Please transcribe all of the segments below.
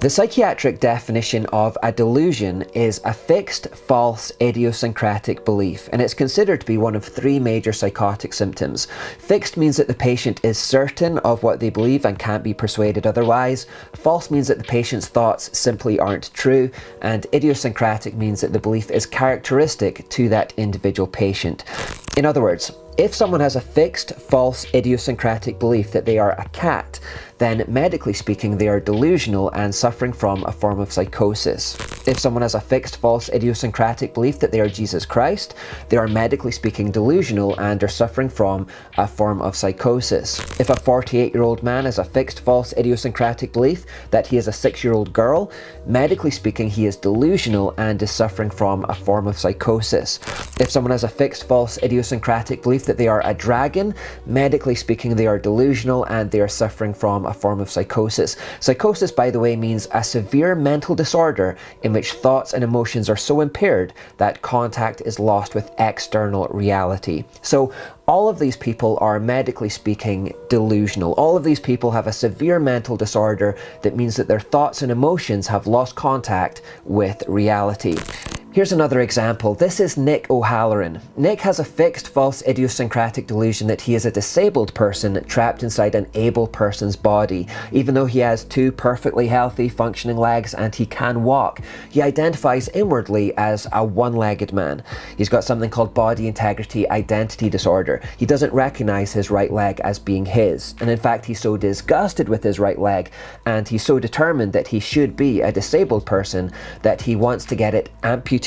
The psychiatric definition of a delusion is a fixed, false, idiosyncratic belief, and it's considered to be one of three major psychotic symptoms. Fixed means that the patient is certain of what they believe and can't be persuaded otherwise. False means that the patient's thoughts simply aren't true, and idiosyncratic means that the belief is characteristic to that individual patient. In other words, if someone has a fixed, false, idiosyncratic belief that they are a cat, then medically speaking they are delusional and suffering from a form of psychosis. If someone has a fixed, false, idiosyncratic belief that they are Jesus Christ, they are medically speaking delusional and are suffering from a form of psychosis. If a 48-year-old man has a fixed, false, idiosyncratic belief that he is a 6-year-old girl, medically speaking he is delusional and is suffering from a form of psychosis. If someone has a fixed, false, idiosyncratic belief that they are a dragon, medically speaking they are delusional and they are suffering from a form of psychosis. Psychosis, by the way, means a severe mental disorder in which thoughts and emotions are so impaired that contact is lost with external reality. So all of these people are, medically speaking, delusional. All of these people have a severe mental disorder that means that their thoughts and emotions have lost contact with reality. Here's another example. This is Nick O'Halloran. Nick has a fixed, false, idiosyncratic delusion that he is a disabled person trapped inside an able person's body. Even though he has two perfectly healthy, functioning legs and he can walk, he identifies inwardly as a one-legged man. He's got something called body integrity identity disorder. He doesn't recognize his right leg as being his. And in fact, he's so disgusted with his right leg and he's so determined that he should be a disabled person that he wants to get it amputated.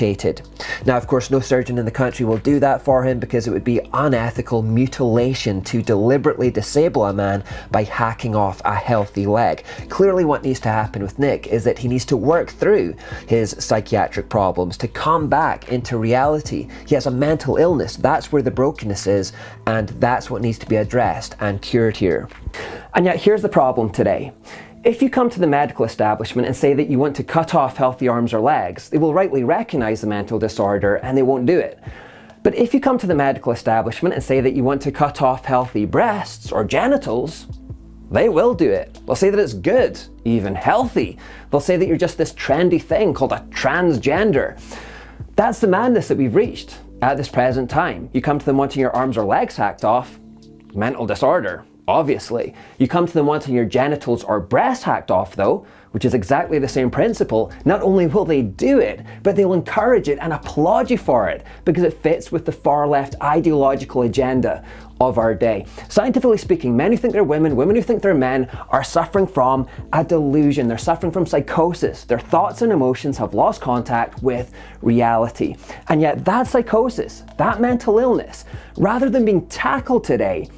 Now, of course, no surgeon in the country will do that for him because it would be unethical mutilation to deliberately disable a man by hacking off a healthy leg. Clearly, what needs to happen with Nick is that he needs to work through his psychiatric problems to come back into reality. He has a mental illness. That's where the brokenness is, and that's what needs to be addressed and cured here. And yet, here's the problem today. If you come to the medical establishment and say that you want to cut off healthy arms or legs, they will rightly recognize the mental disorder and they won't do it. But if you come to the medical establishment and say that you want to cut off healthy breasts or genitals, they will do it. They'll say that it's good, even healthy. They'll say that you're just this trendy thing called a transgender. That's the madness that we've reached at this present time. You come to them wanting your arms or legs hacked off, mental disorder. Obviously. You come to them wanting your genitals or breasts hacked off though, which is exactly the same principle. Not only will they do it, but they'll encourage it and applaud you for it because it fits with the far left ideological agenda of our day. Scientifically speaking, men who think they're women, women who think they're men are suffering from a delusion. They're suffering from psychosis. Their thoughts and emotions have lost contact with reality. And yet that psychosis, that mental illness, rather than being tackled today,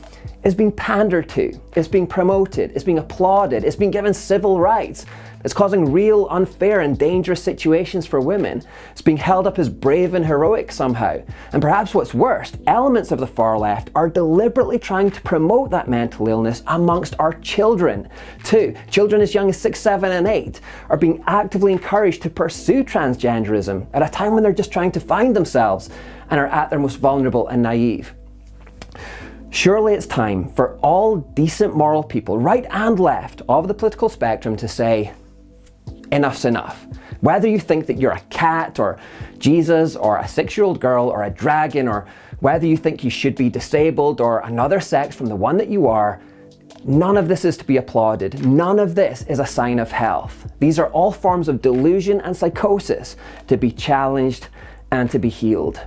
is being pandered to, it's being promoted, it's being applauded, it's being given civil rights. It's causing real, unfair and dangerous situations for women. It's being held up as brave and heroic somehow. And perhaps what's worse, elements of the far left are deliberately trying to promote that mental illness amongst our children too. Children as young as 6, 7 and 8 are being actively encouraged to pursue transgenderism at a time when they're just trying to find themselves and are at their most vulnerable and naive. Surely it's time for all decent moral people, right and left, of the political spectrum to say, enough's enough. Whether you think that you're a cat or Jesus or a 6-year-old girl or a dragon, or whether you think you should be disabled or another sex from the one that you are, none of this is to be applauded. None of this is a sign of health. These are all forms of delusion and psychosis to be challenged and to be healed.